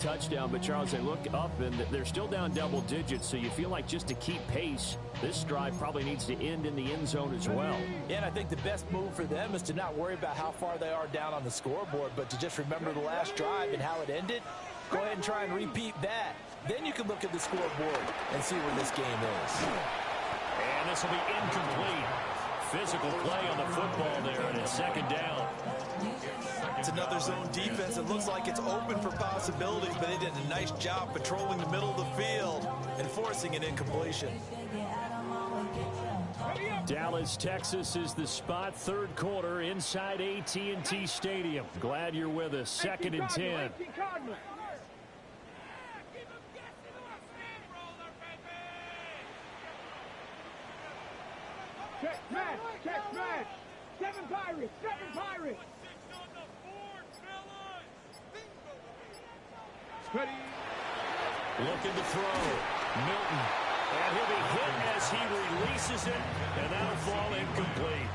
touchdown, but Charles, they look up and they're still down double digits, so you feel like just to keep pace, this drive probably needs to end in the end zone as well. Yeah, and I think the best move for them is to not worry about how far they are down on the scoreboard, but to just remember the last drive and how it ended. Go ahead and try and repeat that. Then you can look at the scoreboard and see where this game is. And this will be incomplete. Physical play on the football there, and it's second down. It's another zone defense. It looks like it's open for possibilities, but they did a nice job patrolling the middle of the field and forcing an incompletion. Dallas, Texas is the spot. Third quarter inside AT&T Stadium. Glad you're with us. Second and 10. Check match. 7 Pirates. Ready. Looking to throw. Milton. And he'll be hit as he releases it. And that'll fall incomplete.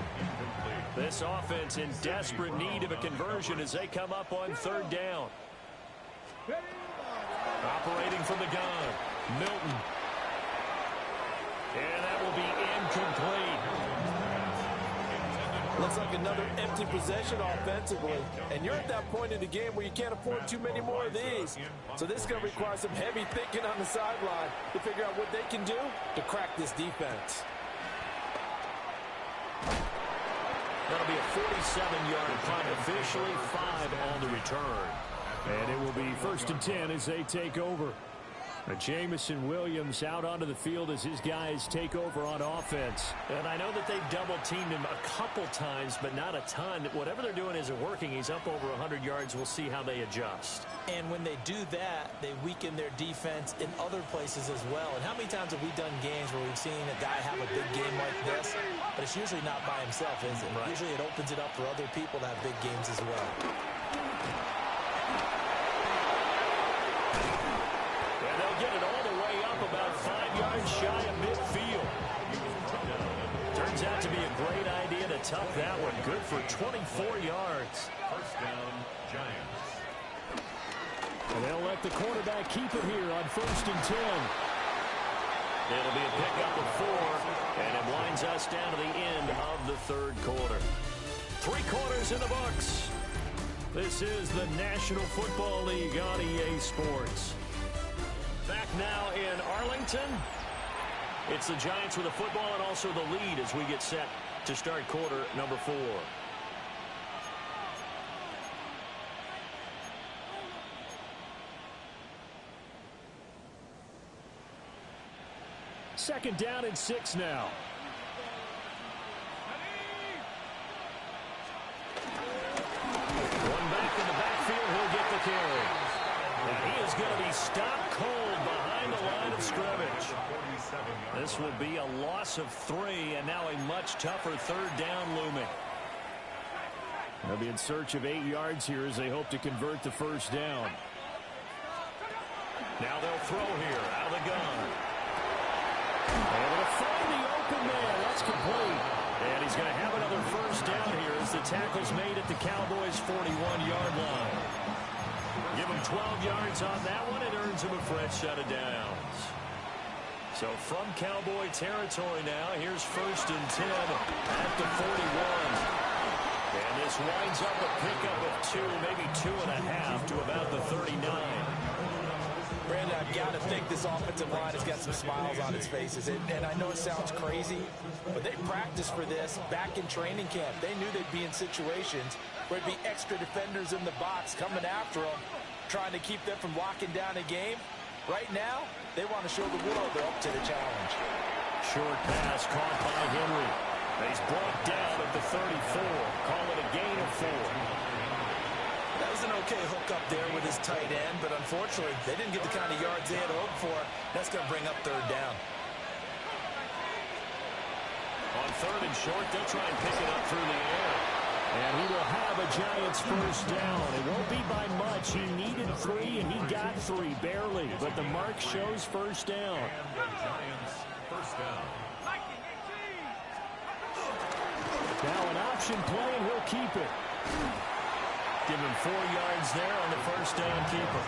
This offense in desperate need of a conversion as they come up on third down. Operating from the gun. Milton. And that will be incomplete. Looks like another empty possession offensively. And you're at that point in the game where you can't afford too many more of these. So this is going to require some heavy thinking on the sideline to figure out what they can do to crack this defense. That'll be a 47-yard punt, officially 5 on the return. And it will be first and 10 as they take over. Jamison Williams out onto the field as his guys take over on offense. And I know that they've double-teamed him a couple times, but not a ton. Whatever they're doing isn't working. He's up over 100 yards. We'll see how they adjust. And when they do that, they weaken their defense in other places as well. And how many times have we done games where we've seen a guy have a big game like this? But it's usually not by himself, is it? Right. Usually it opens it up for other people to have big games as well. Get it all the way up about 5 yards shy of midfield. Turns out to be a great idea to tuck that one. Good for 24 yards. First down, Giants. And they'll let the quarterback keep it here on first and 10. It'll be a pickup of 4, and it winds us down to the end of the third quarter. 3 quarters in the books. This is the National Football League on EA Sports. Back now in Arlington. It's the Giants with the football and also the lead as we get set to start quarter number 4. Second down and 6 now. One back in the backfield. He'll get the carry. And he is going to be stopped cold behind the line of scrimmage. This will be a loss of 3, and now a much tougher third down looming. They'll be in search of 8 yards here as they hope to convert the first down. Now they'll throw here out of the gun. Able to find the open man. That's complete. And he's going to have another first down here as the tackle's made at the Cowboys' 41-yard line. Give him 12 yards on that one. It earns him a fresh set of downs. So from Cowboy territory now, here's first and 10 at the 41. And this winds up a pickup of 2, maybe 2.5 to about the 39. Brandon, I've got to think this offensive line has got some smiles on its faces. And I know it sounds crazy, but they practiced for this back in training camp. They knew they'd be in situations where it'd be extra defenders in the box coming after them, trying to keep them from locking down a game. Right now, they want to show the world they're up to the challenge. Short pass caught by Henry. He's brought down at the 34. Call it a gain of 4. That was an okay hook up there with his tight end, but unfortunately, they didn't get the kind of yards they had hoped for. That's going to bring up third down. On third and short, they'll try and pick it up through the air. And he will have a Giants first down. It won't be by much. He needed 3, and he got 3, barely. But the mark shows first down. And the Giants first down. Now an option play, and he'll keep it. Give him 4 yards there on the first down keeper.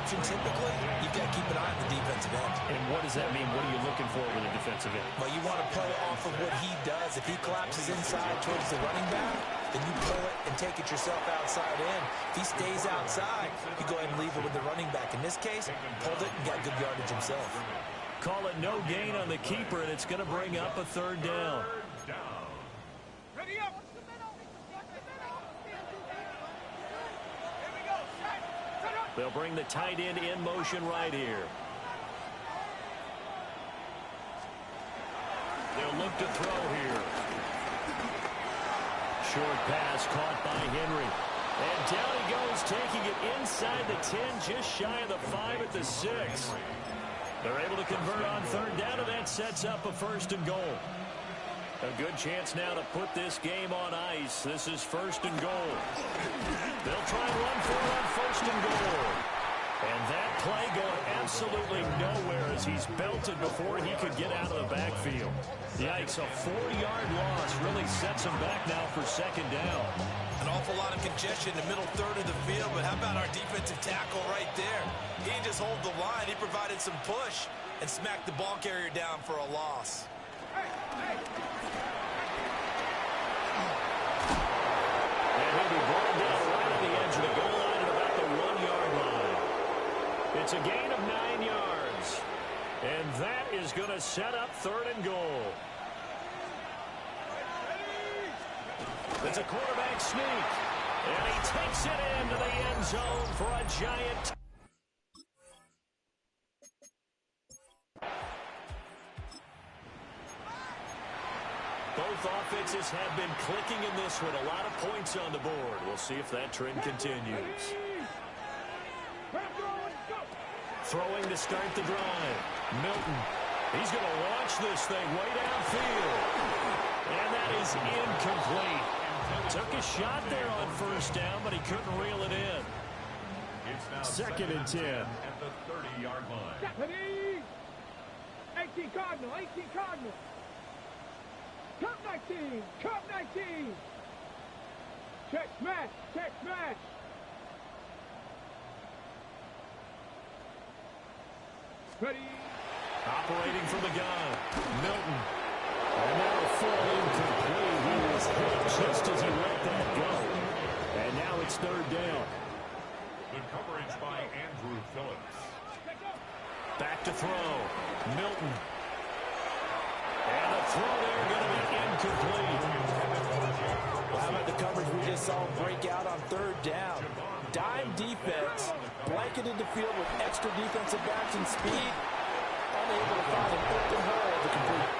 option typically, you've got to keep an eye on the defensive end. And what does that mean? What are you looking for with a defensive end? Well, you want to play off of what he does. If he collapses inside towards the running back, then you pull it and take it yourself outside in. If he stays outside, you go ahead and leave it with the running back. In this case, pulled it and got good yardage himself. Call it no gain on the keeper, and it's going to bring up a third down. Ready up. They'll bring the tight end in motion right here. They'll look to throw here. Short pass caught by Henry. And down he goes, taking it inside the 10, just shy of the 5 at the 6. They're able to convert on third down, and that sets up a 1st and goal. A good chance now to put this game on ice. This is 1st and goal. They'll try and run for it on 1st and goal. And that play going absolutely nowhere as he's belted before he could get out of the backfield. Yikes, a 4-yard loss really sets him back now for 2nd down. An awful lot of congestion in the middle third of the field, but how about our defensive tackle right there? He didn't just hold the line, he provided some push and smacked the ball carrier down for a loss. And he'll be brought down right on the edge of the goal line at about the 1-yard line. It's a gain of 9 yards. And that is going to set up 3rd and goal. It's a quarterback sneak. And he takes it into the end zone for a giant. Both offenses have been clicking in this one. A lot of points on the board. We'll see if that trend continues. Throwing to start the drive. Milton. He's going to launch this thing way downfield. And that is incomplete. Took a shot there on 1st down, but he couldn't reel it in. It's now 2nd and 10. At the 30-yard line. 18 Cardinal, 18 Cardinal. Cup 19, Cup 19. Check smash, check smash. Ready. Operating from the gun. Milton. And now a full incomplete. He was hit just as he let that go. And now it's 3rd down. The coverage by Andrew Phillips. Back to throw. Milton. And a throw there going to be incomplete. Well, how about the coverage we just saw break out on 3rd down? Dime defense, blanketed the field with extra defensive backs and speed, unable to find an open hole to complete.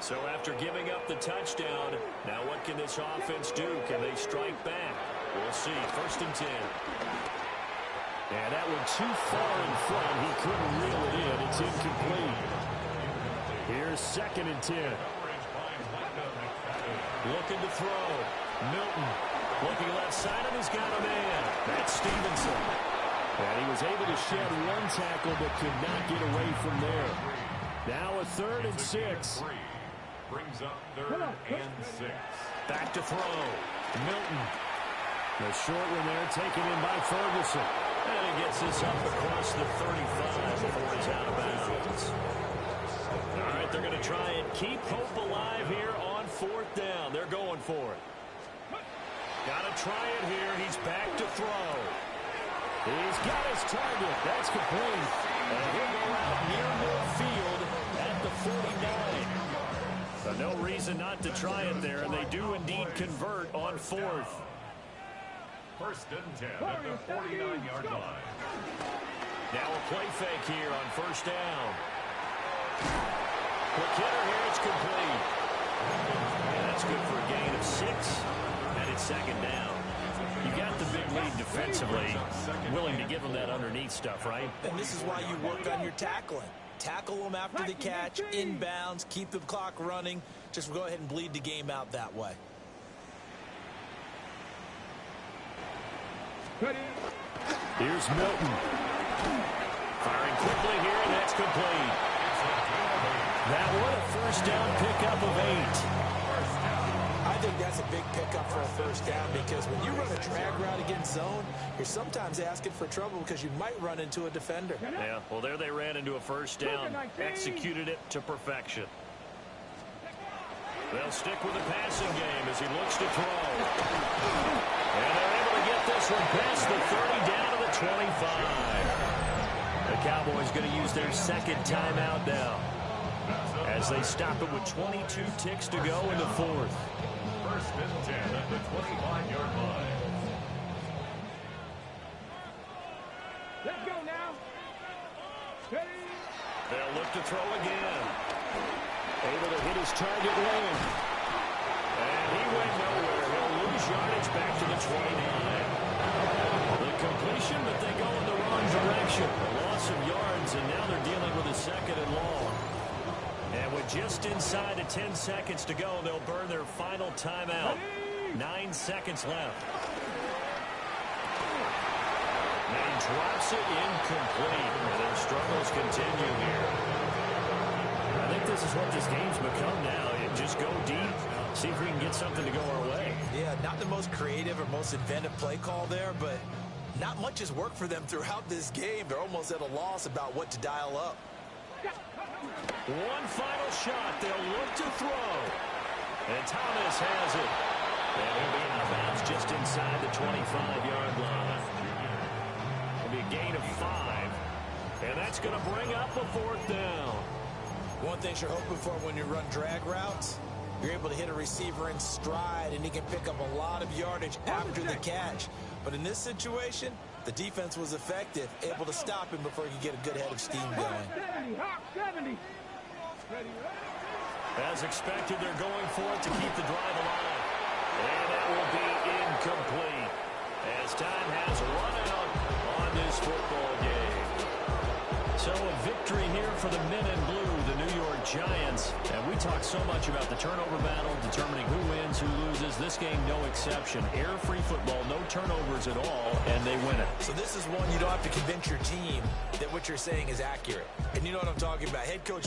So after giving up the touchdown, now what can this offense do? Can they strike back? We'll see. 1st and 10. And that one too far in front. He couldn't reel it in. It's incomplete. Here's 2nd and 10. Looking to throw. Milton. Looking left side, and he's got a man. That's Stevenson. And he was able to shed one tackle, but could not get away from there. Now a 3rd and 6. Brings up 3rd and 6. Back to throw. Milton. The short one there taken in by Ferguson. And he gets this up across the 35 before he's out of bounds. All right, they're going to try and keep hope alive here on 4th down. They're going for it. Got to try it here. He's back to throw. He's got his target. That's complete. And he'll go out near midfield at the 49. So no reason not to try it there, and they do indeed convert on 4th. 1st and 10 at the 49-yard line. Now a play fake here on 1st down. Quick hitter here, it's complete. And that's good for a gain of 6, and it's 2nd down. You got the big lead defensively, willing to give them that underneath stuff, right? And this is why you work on your tackling. Tackle them after the catch, inbounds, keep the clock running. Just go ahead and bleed the game out that way. Ready. Here's Milton. Firing quickly here, and that's complete. That one a 1st down pickup of 8. I I think that's a big pickup for a first down because when you run a drag route against zone, you're sometimes asking for trouble because you might run into a defender. Yeah, well, there they ran into a first down, executed it to perfection. They'll stick with the passing game as he looks to throw. And they're able to get this one past the 30 down to the 25. The Cowboys going to use their second timeout now as they stop it with 22 ticks to go in the fourth. First and 10 at the 25-yard line. Let's go now. Ready? They'll look to throw again. Able to hit his target lane. And he went nowhere. He'll lose yardage back to the 29. The completion, but they go in the wrong direction. A loss of yards, and now they're dealing with a second and long. And with just inside of 10 seconds to go, they'll burn their final timeout. 9 seconds left. And he drops it incomplete. And their struggles continue here. I think this is what this game's become now. Just go deep, see if we can get something to go our way. Yeah, not the most creative or most inventive play call there, but not much has worked for them throughout this game. They're almost at a loss about what to dial up. One final shot. They'll look to throw. And Thomas has it. And he'll be out of bounds just inside the 25-yard line. It'll be a gain of 5. And that's going to bring up a fourth down. One thing you're hoping for when you run drag routes, you're able to hit a receiver in stride, and he can pick up a lot of yardage after the catch. But in this situation, the defense was effective, able to stop him before he could get a good head of steam going. 70, Hawk 70. Ready? As expected, they're going for it to keep the drive alive. And that will be incomplete as time has run out on this football game. So a victory here for the men in blue, the New York Giants. And we talk so much about the turnover battle, determining who wins, who loses. This game, no exception. Air-free football, no turnovers at all, and they win it. So this is one you don't have to convince your team that what you're saying is accurate. And you know what I'm talking about. Head coach